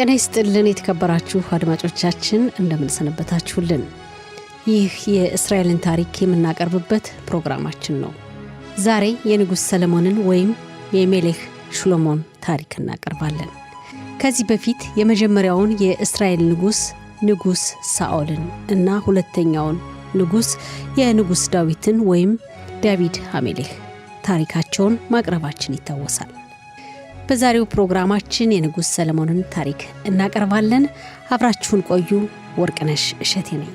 ጤና ይስጥልን የተከበራችሁ አድማጮቻችን እንደምን ሰነበታችሁልን። ይህ የእስራኤልን ታሪክ የምናቀርብበት ፕሮግራማችን ነው። ዛሬ የንጉስ ሰለሞንን ወይም የሜሌክ ሽሎሞን ታሪክ እናቀርባለን። ከዚህ በፊት የመጀመሪያውን የእስራኤል ንጉስ ሳኦልን እና ሁለተኛውን ንጉስ የንጉስ ዳዊትን ወይም ዳዊድ አሜሌክ ታሪካቸውን ማቅረባችን ይታወሳል። በዛሬው ፕሮግራማችን የንጉስ ሰለሞንን ታሪክ እናቀርባለን። አብራችሁን ቆዩ። ወርቅነሽ እሸቴ ነኝ።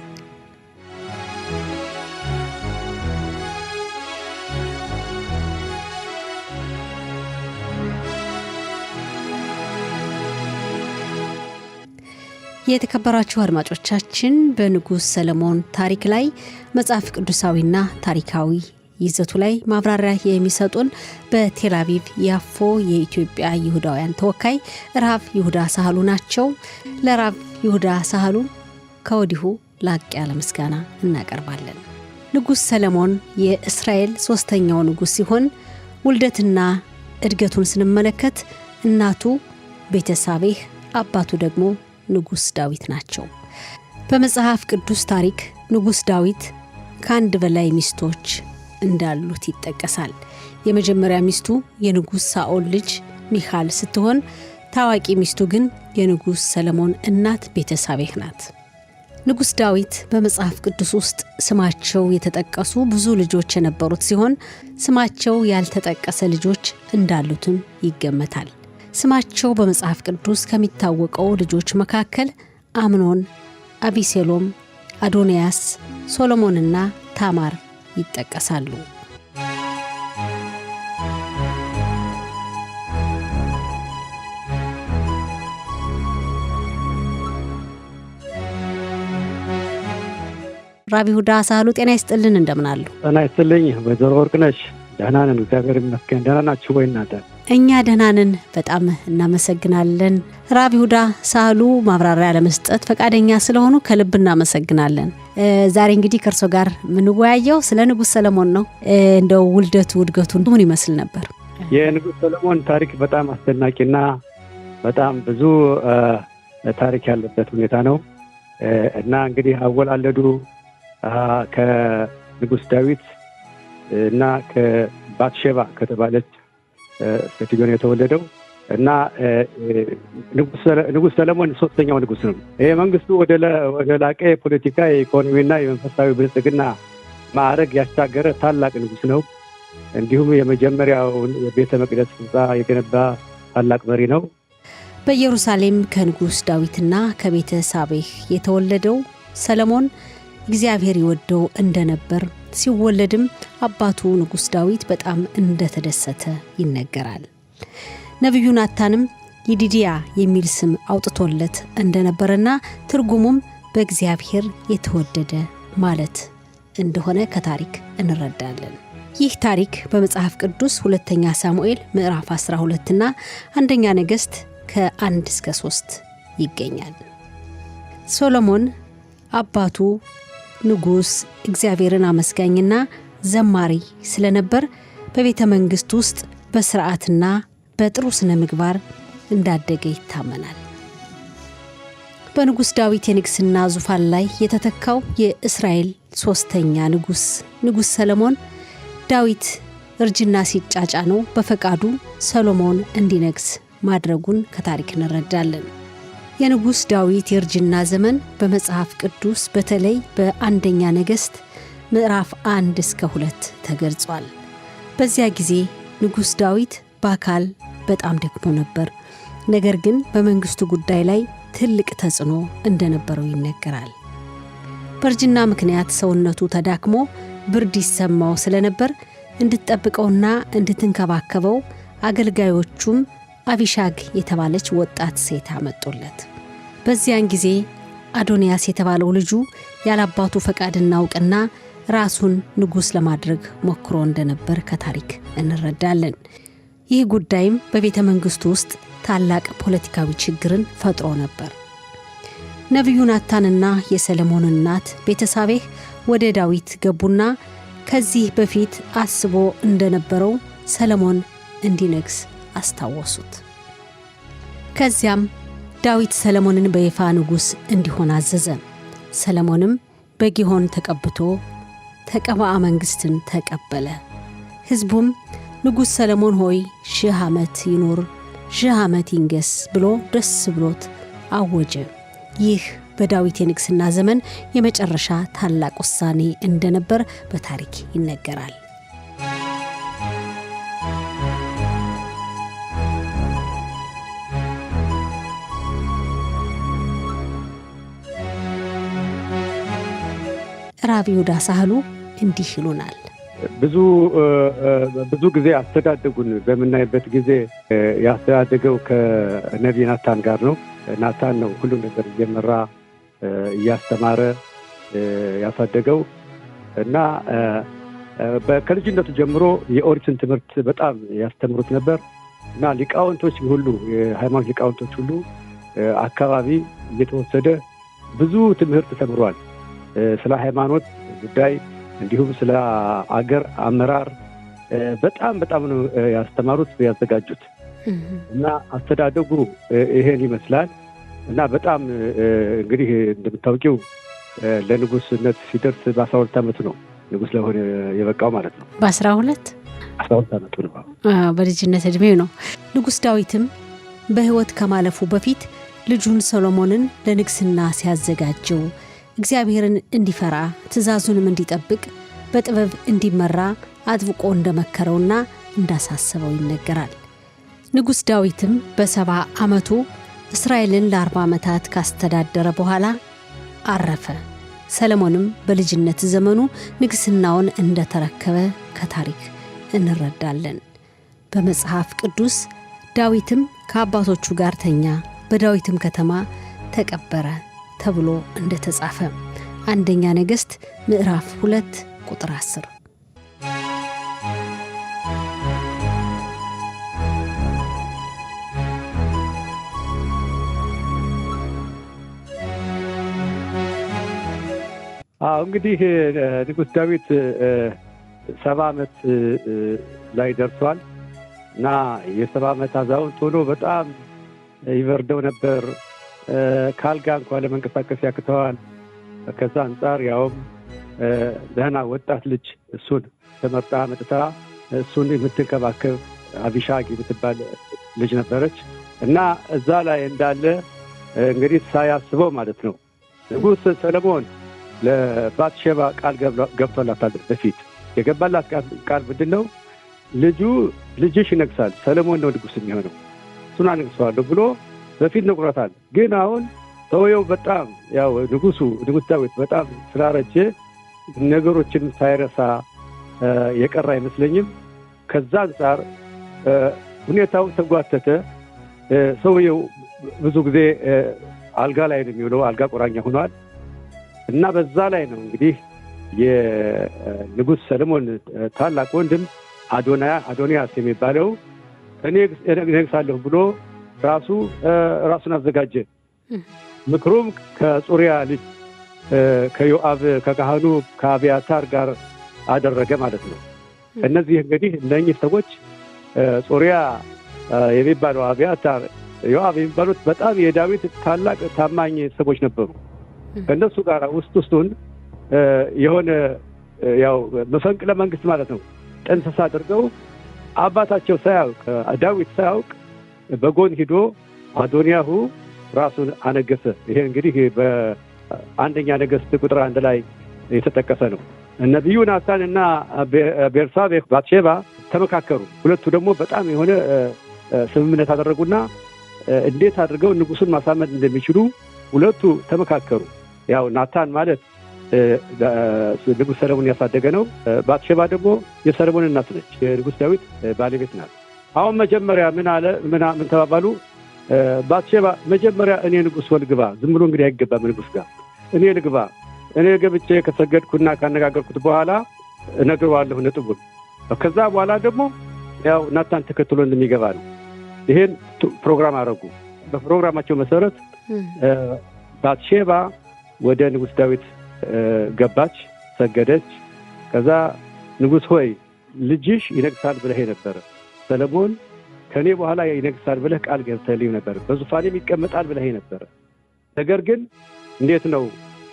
የተከበራችሁ አድማጮቻችን በንጉስ ሰለሞን ታሪክ ላይ መጽሐፍ ቅዱሳዊና ታሪካዊ ይዘቱ ላይ ማብራሪያ የሚሰጡን በቴል አቪቭ ያፎ የኢትዮጵያ ይሁዳውያን ተወካይ ራብ ይሁዳ ሳህሉ ናቸው። ለራብ ይሁዳ ሳህሉ ከወዲሁ ላቅ ያለ ምስጋና እናቀርባለን። ንጉስ ሰለሞን የእስራኤል ሶስተኛው ንጉስ ሲሆን ውልደትና እድገቱን ስንመለከት እናቱ ቤተሳቤህ አባቱ ደግሞ ንጉስ ዳዊት ናቸው። በመጽሐፍ ቅዱስ ታሪክ ንጉስ ዳዊት ከአንድ በላይ ሚስቶች እንዳሉት ይጠቀሳል። የመጀመሪያ ሚስቱ የንጉስ ሳኦል ልጅ ሚካል ስትሆን ታዋቂ ሚስቱ ግን የንጉስ ሰለሞን እናት ቤተሳቤህ ናት። ንጉስ ዳዊት በመጽሐፍ ቅዱስ ውስጥ ስማቸው የተጠቀሱ ብዙ ልጆች የነበሩት ሲሆን ስማቸው ያልተጠቀሰ ልጆች እንዳሉትም ይገመታል። ስማቸው በመጽሐፍ ቅዱስ ከሚታወቀው ልጆች መካከል አምኖን፣ አቢሴሎም፣ አዶንያስ፣ ሶሎሞንና ታማር ይጠቀሳሉ። ራብ ይሁዳ ሳህሉ ጤና ይስጥልን፣ እንደምን አሉ? ጤና ይስጥልኝ ወይዘሮ ወርቅነሽ። ደህና ነን እግዚአብሔር ይመስገን። ደህና ናችሁ ወይ እናንተ? እኛ ደህና ነን፣ በጣም እናመሰግናለን። ራብ ይሁዳ ሳህሉ ማብራሪያ ለመስጠት ፈቃደኛ ስለሆኑ ከልብ እናመሰግናለን። ዛሬ እንግዲህ ከርሶ ጋር የምንወያየው ስለ ንጉስ ሰለሞን ነው። እንደው ውልደቱ እድገቱ ምን ይመስል ነበር? የንጉስ ሰለሞን ታሪክ በጣም አስደናቂና በጣም ብዙ ታሪክ ያለበት ሁኔታ ነው እና እንግዲህ አወላለዱ ከንጉስ ዳዊት እና ከባትሼባ ከተባለች ሴትዮ ነው የተወለደው እና ንጉስ ሰለሞን ሶስተኛው ንጉስ ነው። ይሄ መንግስቱ ወደ ላቀ የፖለቲካ የኢኮኖሚና የመንፈሳዊ ብልጽግና ማዕረግ ያሻገረ ታላቅ ንጉስ ነው። እንዲሁም የመጀመሪያውን የቤተ መቅደስ ህንጻ የገነባ ታላቅ መሪ ነው። በኢየሩሳሌም ከንጉስ ዳዊትና ከቤተሳቤህ የተወለደው ሰለሞን እግዚአብሔር ይወደው እንደነበር ሲወለድም አባቱ ንጉስ ዳዊት በጣም እንደተደሰተ ይነገራል። ነብዩ ናታንም ይዲዲያ የሚል ስም አውጥቶለት እንደነበርና ትርጉሙም በእግዚአብሔር የተወደደ ማለት እንደሆነ ከታሪክ እንረዳለን። ይህ ታሪክ በመጽሐፍ ቅዱስ ሁለተኛ ሳሙኤል ምዕራፍ 12 እና አንደኛ ነገሥት ከ1 እስከ 3 ይገኛል። ሶሎሞን አባቱ ንጉስ እግዚአብሔርን አመስጋኝና ዘማሪ ስለነበር በቤተ መንግስት ውስጥ በስርዓትና በጥሩ ስነ ምግባር እንዳደገ ይታመናል። በንጉስ ዳዊት የንግስና ዙፋን ላይ የተተካው የእስራኤል ሶስተኛ ንጉስ ሰለሞን ዳዊት እርጅና ሲጫጫነው በፈቃዱ ሰሎሞን እንዲነግስ ማድረጉን ከታሪክ እንረዳለን። የንጉስ ዳዊት የእርጅና ዘመን በመጽሐፍ ቅዱስ በተለይ በአንደኛ ነገሥት ምዕራፍ 1 እስከ 2 ተገልጿል። በዚያ ጊዜ ንጉስ ዳዊት በአካል በጣም ደክሞ ነበር። ነገር ግን በመንግስቱ ጉዳይ ላይ ትልቅ ተጽዕኖ እንደነበረው ይነገራል። በእርጅና ምክንያት ሰውነቱ ተዳክሞ ብርድ ይሰማው ስለነበር እንድትጠብቀውና እንድትንከባከበው አገልጋዮቹም አቢሻግ የተባለች ወጣት ሴት አመጡለት። በዚያን ጊዜ አዶንያስ የተባለው ልጁ ያላባቱ ፈቃድና እውቅና ራሱን ንጉስ ለማድረግ ሞክሮ እንደነበር ከታሪክ እንረዳለን። ይህ ጉዳይም በቤተ መንግስቱ ውስጥ ታላቅ ፖለቲካዊ ችግርን ፈጥሮ ነበር። ነብዩ ናታንና የሰለሞን እናት ቤተሳቤህ ወደ ዳዊት ገቡና ከዚህ በፊት አስቦ እንደነበረው ሰለሞን እንዲነግስ አስታወሱት። ከዚያም ዳዊት ሰለሞንን በይፋ ንጉሥ እንዲሆን አዘዘ። ሰለሞንም በጊሆን ተቀብቶ ተቀባአ መንግሥትን ተቀበለ። ሕዝቡም ንጉሥ ሰለሞን ሆይ 1000 ዓመት ይኑር፣ 1000 ዓመት ይንገስ ብሎ ደስ ብሎት አወጀ። ይህ በዳዊት የንግስና ዘመን የመጨረሻ ታላቅ ውሳኔ እንደነበር በታሪክ ይነገራል። ራብ ይሁዳ ሳህሉ እንዲህ ይሉናል። ብዙ ጊዜ አስተዳደጉን በምናይበት ጊዜ ያስተዳደገው ከነቢይ ናታን ጋር ነው። ናታን ነው ሁሉም ነገር እየመራ እያስተማረ ያሳደገው እና ከልጅነቱ ጀምሮ የኦሪትን ትምህርት በጣም ያስተምሩት ነበር እና ሊቃውንቶች ሁሉ የሃይማኖት ሊቃውንቶች ሁሉ አካባቢ እየተወሰደ ብዙ ትምህርት ተምሯል። ስለ ሃይማኖት ጉዳይ እንዲሁም ስለ አገር አመራር በጣም ነው ያስተማሩት ያዘጋጁት እና አስተዳደጉ ይሄን ይመስላል እና በጣም እንግዲህ እንደምታውቂው ለንጉስነት ሲደርስ በ12 ዓመቱ ነው ንጉስ ለሆነ የበቃው ማለት ነው። በ12 ዓመቱ ነው። በልጅነት እድሜው ነው። ንጉስ ዳዊትም በህይወት ከማለፉ በፊት ልጁን ሰሎሞንን ለንግስና ሲያዘጋጀው እግዚአብሔርን እንዲፈራ ትእዛዙንም እንዲጠብቅ በጥበብ እንዲመራ አጥብቆ እንደመከረውና እንዳሳሰበው ይነገራል። ንጉስ ዳዊትም በ70 ዓመቱ እስራኤልን ለ40 ዓመታት ካስተዳደረ በኋላ አረፈ። ሰለሞንም በልጅነት ዘመኑ ንግስናውን እንደተረከበ ከታሪክ እንረዳለን። በመጽሐፍ ቅዱስ ዳዊትም ከአባቶቹ ጋር ተኛ፣ በዳዊትም ከተማ ተቀበረ ተብሎ እንደተጻፈ አንደኛ ነገሥት ምዕራፍ 2 ቁጥር 10። እንግዲህ ንጉስ ዳዊት 70 ዓመት ላይ ደርሷል እና የ70 ዓመት አዛውንት ሆኖ በጣም ይበርደው ነበር። ካልጋ እንኳን ለመንቀሳቀስ ያቅተዋል። ከዛ አንጻር ያውም ደህና ወጣት ልጅ እሱን ተመርጣ መጥታ እሱን የምትንከባከብ አቢሻግ የምትባል ልጅ ነበረች እና እዛ ላይ እንዳለ እንግዲህ ሳያስበው ማለት ነው ንጉስ ሰለሞን ለባትሼባ ቃል ገብቶላታል። በፊት የገባላት ቃል ምንድን ነው? ልጅሽ ይነግሳል፣ ሰለሞን ነው ንጉስ የሚሆነው፣ እሱን አነግሰዋለሁ ብሎ በፊት ነግሯታል። ግን አሁን ሰውየው በጣም ያው ንጉስ ዳዊት በጣም ስላረጀ ነገሮችን ሳይረሳ የቀረ አይመስለኝም። ከዛ አንጻር ሁኔታው ተጓተተ። ሰውየው ብዙ ጊዜ አልጋ ላይ ነው የሚውለው፣ አልጋ ቁራኛ ሆኗል እና በዛ ላይ ነው እንግዲህ የንጉስ ሰለሞን ታላቅ ወንድም አዶንያስ የሚባለው እኔ እነግሳለሁ ብሎ ራሱን አዘጋጀ። ምክሩም ከጾርያ ልጅ ከዮአብ ከካህኑ ከአብያታር ጋር አደረገ ማለት ነው። እነዚህ እንግዲህ እነኚህ ሰዎች ጾርያ የሚባለው አብያታር፣ ዮአብ የሚባሉት በጣም የዳዊት ታላቅ ታማኝ ሰዎች ነበሩ። ከእነሱ ጋር ውስጡን የሆነ ያው መፈንቅለ መንግስት ማለት ነው ጥንስስ አድርገው አባታቸው ሳያውቅ ዳዊት ሳያውቅ በጎን ሂዶ አዶንያሁ ራሱን አነገሰ። ይሄ እንግዲህ በአንደኛ ነገሥት ቁጥር 1 ላይ የተጠቀሰ ነው። ነቢዩ ናታን እና ቤርሳቤህ ባትሼባ ተመካከሩ። ሁለቱ ደግሞ በጣም የሆነ ስምምነት አደረጉና እንዴት አድርገው ንጉሱን ማሳመን እንደሚችሉ ሁለቱ ተመካከሩ። ያው ናታን ማለት ንጉስ ሰለሞን ያሳደገ ነው። ባትሼባ ደግሞ የሰለሞን እናት ነች፣ የንጉስ ዳዊት ባለቤት ናት። አሁን መጀመሪያ ምን ተባባሉ? ባትሼባ መጀመሪያ እኔ ንጉስ ወልግባ፣ ዝም ብሎ እንግዲህ አይገባም ንጉስ ጋር እኔ ልግባ፣ እኔ ገብቼ ከሰገድኩና ካነጋገርኩት በኋላ እነግረዋለሁ ነጥቡን። ከዛ በኋላ ደግሞ ያው ናታን ተከትሎ እንደሚገባ ነው። ይሄን ፕሮግራም አደረጉ። በፕሮግራማቸው መሰረት ባትሼባ ወደ ንጉስ ዳዊት ገባች፣ ሰገደች። ከዛ ንጉስ ሆይ ልጅሽ ይነግሳል ብለህ ነበር፣ ሰለሞን ከኔ በኋላ ይነግሳል ብለህ ቃል ገብተህልኝ ነበር፣ በዙፋኔም ይቀመጣል ብለህ ነበር። ነገር ግን እንዴት ነው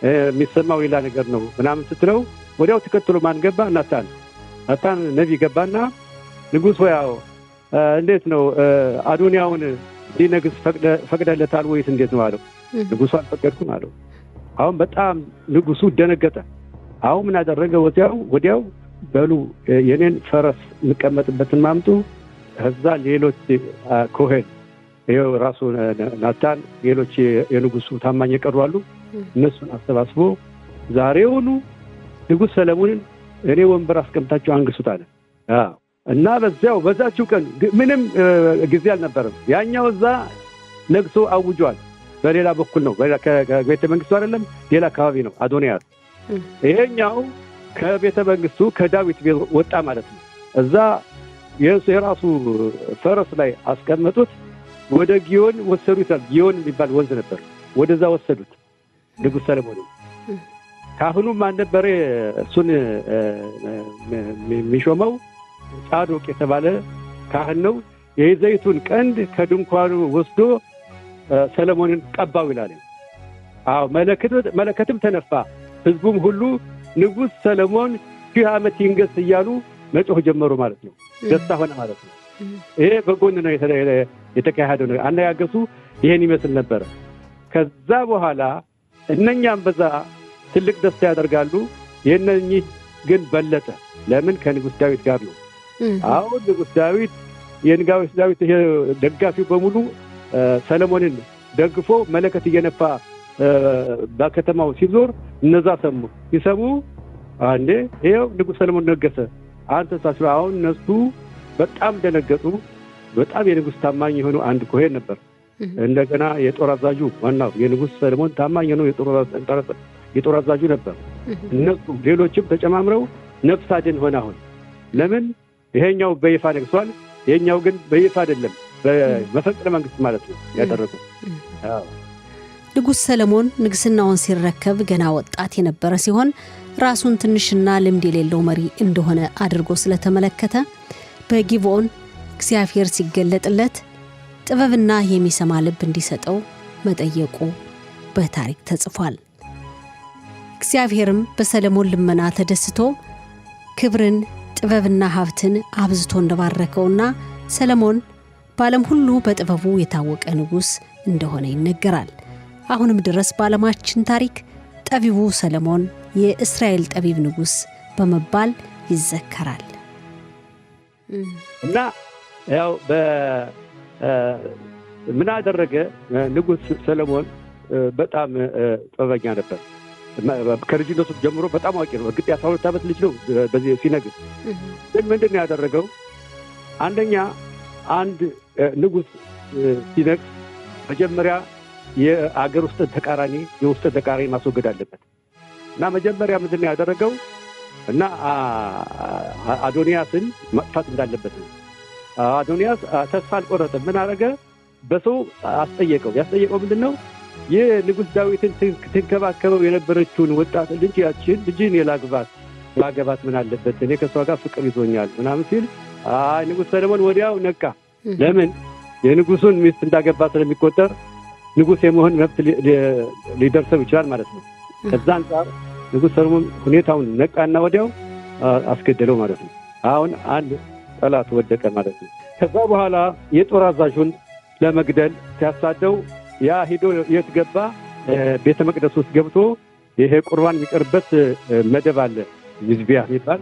የሚሰማው ሌላ ነገር ነው ምናምን ስትለው ወዲያው ተከትሎ ማን ገባ? ናታን ነቢይ ገባና ንጉሥ ያው እንዴት ነው አዶንያውን ሊነግስ ፈቅደለታል ወይስ እንዴት ነው አለው። ንጉሡ አልፈቀድኩም አለው። አሁን በጣም ንጉሡ ደነገጠ። አሁን ምን አደረገ? ወዲያው በሉ የኔን ፈረስ እንቀመጥበትን ማምጡ፣ ከዛ ሌሎች ኮሄን ይኸው ራሱ ናታን፣ ሌሎች የንጉሡ ታማኝ የቀሩ አሉ፣ እነሱን አሰባስቦ ዛሬውኑ ንጉሥ ሰለሞንን እኔ ወንበር አስቀምጣቸው አንግሱት አለ። እና በዛችው ቀን ምንም ጊዜ አልነበረም። ያኛው እዛ ነግሶ አውጇል። በሌላ በኩል ነው፣ ከቤተ መንግስቱ አይደለም፣ ሌላ አካባቢ ነው አዶንያስ። ይሄኛው ከቤተ መንግስቱ ከዳዊት ቤት ወጣ ማለት ነው። እዛ የራሱ ፈረስ ላይ አስቀመጡት። ወደ ጊዮን ወሰዱት። ጊዮን የሚባል ወንዝ ነበር፣ ወደዛ ወሰዱት ንጉሥ ሰለሞን። ካህኑ ማን ነበር እሱን የሚሾመው? ጻዶቅ የተባለ ካህን ነው። የዘይቱን ቀንድ ከድንኳኑ ወስዶ ሰለሞንን ቀባው ይላል። መለከትም ተነፋ። ህዝቡም ሁሉ ንጉሥ ሰለሞን 1000 ዓመት ይንገስ እያሉ መጮህ ጀመሩ ማለት ነው። ደስታ ሆነ ማለት ነው። ይሄ በጎን ነው የተካሄደው ነው። አነጋገሱ ይሄን ይመስል ነበር። ከዛ በኋላ እነኛም በዛ ትልቅ ደስታ ያደርጋሉ። የነኚህ ግን በለጠ። ለምን? ከንጉሥ ዳዊት ጋር ነው። አሁን ንጉሥ ዳዊት የንጉሥ ዳዊት ደጋፊው በሙሉ ሰለሞንን ደግፎ መለከት እየነፋ በከተማው ሲዞር እነዛ ሲሰሙ አንዴ ይሄው ንጉሥ ሰለሞን ነገሰ አንተ ሳስበው። አሁን እነሱ በጣም ደነገጡ። በጣም የንጉሥ ታማኝ የሆኑ አንድ ኮሄን ነበር። እንደገና የጦር አዛዡ ዋናው የንጉሥ ሰለሞን ታማኝ የሆነው የጦር አዛዡ ነበር። እነሱ ሌሎችም ተጨማምረው ነፍስ አድን ሆነ። አሁን ለምን ይሄኛው በይፋ ነግሷል፣ ይሄኛው ግን በይፋ አይደለም፣ በመፈንቅለ መንግስት ማለት ነው ያደረገው። ንጉሥ ሰለሞን ንግስናውን ሲረከብ ገና ወጣት የነበረ ሲሆን ራሱን ትንሽና ልምድ የሌለው መሪ እንደሆነ አድርጎ ስለተመለከተ በጊብዖን እግዚአብሔር ሲገለጥለት ጥበብና የሚሰማ ልብ እንዲሰጠው መጠየቁ በታሪክ ተጽፏል። እግዚአብሔርም በሰለሞን ልመና ተደስቶ ክብርን፣ ጥበብና ሀብትን አብዝቶ እንደባረከውና ሰለሞን በዓለም ሁሉ በጥበቡ የታወቀ ንጉሥ እንደሆነ ይነገራል። አሁንም ድረስ በዓለማችን ታሪክ ጠቢቡ ሰለሞን የእስራኤል ጠቢብ ንጉሥ በመባል ይዘከራል። እና ያው ምን አደረገ? ንጉሥ ሰለሞን በጣም ጥበበኛ ነበር። ከልጅነቱ ጀምሮ በጣም አዋቂ ነው። እርግጥ 12 ዓመት ልጅ ነው በዚህ ሲነግስ። ግን ምንድን ነው ያደረገው? አንደኛ አንድ ንጉሥ ሲነግስ መጀመሪያ የአገር ውስጥ ተቃራኒ የውስጥ ተቃራኒ ማስወገድ አለበት እና መጀመሪያ ምንድን ነው ያደረገው? እና አዶንያስን ማጥፋት እንዳለበት ነው። አዶንያስ ተስፋ አልቆረጠም። ምን አደረገ? በሰው አስጠየቀው። ያስጠየቀው ምንድን ነው? የንጉሥ ዳዊትን ትንከባከበው የነበረችውን ወጣት ልጅ ያችን ልጅን ላገባት ምን አለበት? እኔ ከሷ ጋር ፍቅር ይዞኛል ምናምን ሲል ንጉሥ ሰለሞን ወዲያው ነቃ። ለምን? የንጉሱን ሚስት እንዳገባ ስለሚቆጠር ንጉሥ የመሆን መብት ሊደርሰው ይችላል ማለት ነው። ከዛ አንጻር ንጉሥ ሰለሞን ሁኔታውን ነቃና ወዲያው አስገደለው ማለት ነው። አሁን አንድ ጠላት ወደቀ ማለት ነው። ከዛ በኋላ የጦር አዛዡን ለመግደል ሲያሳደው ያ ሂዶ የት ገባ? ቤተ መቅደስ ውስጥ ገብቶ ይሄ ቁርባን የሚቀርበት መደብ አለ ሚዝቢያ የሚባል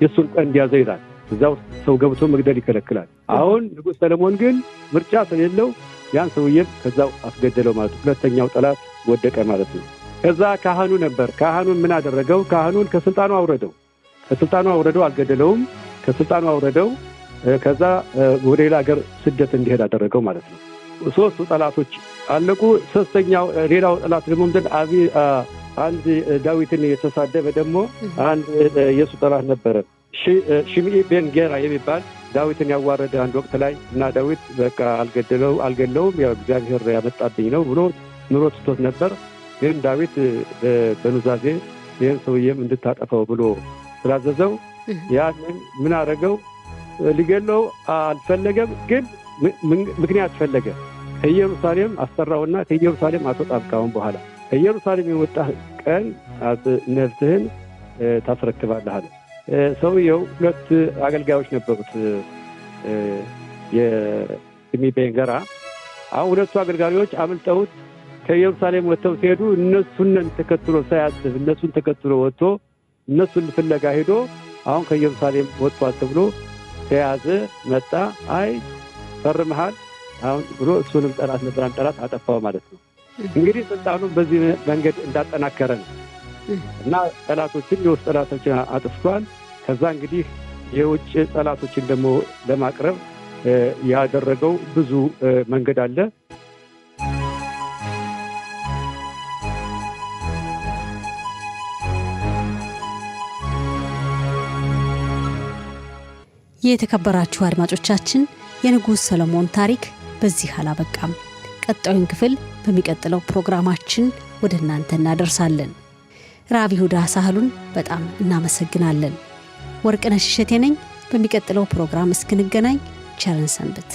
የሱን ቀንድ ያዘ ይላል። እዛ ውስጥ ሰው ገብቶ መግደል ይከለክላል። አሁን ንጉሥ ሰለሞን ግን ምርጫ ስለሌለው ያን ሰውዬም ከዛው አስገደለው ማለት ነው። ሁለተኛው ጠላት ወደቀ ማለት ነው። ከዛ ካህኑ ነበር። ካህኑን ምን አደረገው? ካህኑን ከስልጣኑ አውረደው። አልገደለውም። ከስልጣኑ አውረደው። ከዛ ወደ ሌላ ሀገር ስደት እንዲሄድ አደረገው ማለት ነው። 3 ጠላቶች አለቁ። ሌላው ጠላት ደግሞ አንድ ዳዊትን የተሳደበ ደግሞ አንድ የሱ ጠላት ነበረ። ሽምዒ ቤን ጌራ የሚባል ዳዊትን ያዋረደ አንድ ወቅት ላይ እና ዳዊት በቃ አልገለውም ያው እግዚአብሔር ያመጣብኝ ነው ብሎ ኑሮ ትቶት ነበር። ግን ዳዊት በኑዛዜ ይህን ሰውዬም እንድታጠፈው ብሎ ስላዘዘው ያንን ምን አደረገው? ሊገለው አልፈለገም። ግን ምክንያት ፈለገ። ከኢየሩሳሌም አስጠራውና ከኢየሩሳሌም አትወጣም ካሁን በኋላ ከኢየሩሳሌም የወጣህ ቀን ነፍስህን ታስረክባለህ አለ። ሰውየው ሁለት አገልጋዮች ነበሩት የስሚ ቤንገራ። አሁን ሁለቱ አገልጋዮች አምልጠውት ከኢየሩሳሌም ወጥተው ሲሄዱ እነሱን ተከትሎ ሳያስብ እነሱን ተከትሎ ወጥቶ እነሱን ፍለጋ ሄዶ አሁን ከኢየሩሳሌም ወጥቷል ተብሎ ተያዘ። መጣ። አይ ፈርመሃል አሁን ብሎ እሱንም ጠላት አጠፋው ማለት ነው። እንግዲህ ስልጣኑን በዚህ መንገድ እንዳጠናከረ ነው እና ጠላቶችን የውስጥ ጠላቶችን አጥፍቷል። ከዛ እንግዲህ የውጭ ጠላቶችን ደግሞ ለማቅረብ ያደረገው ብዙ መንገድ አለ። የተከበራችሁ አድማጮቻችን የንጉሥ ሰሎሞን ታሪክ በዚህ አላበቃም። ቀጣዩን ክፍል በሚቀጥለው ፕሮግራማችን ወደ እናንተ እናደርሳለን። ራብ ይሁዳ ሳህሉን በጣም እናመሰግናለን። ወርቅነሽ እሸቴ ነኝ። በሚቀጥለው ፕሮግራም እስክንገናኝ ቸርን ሰንብት።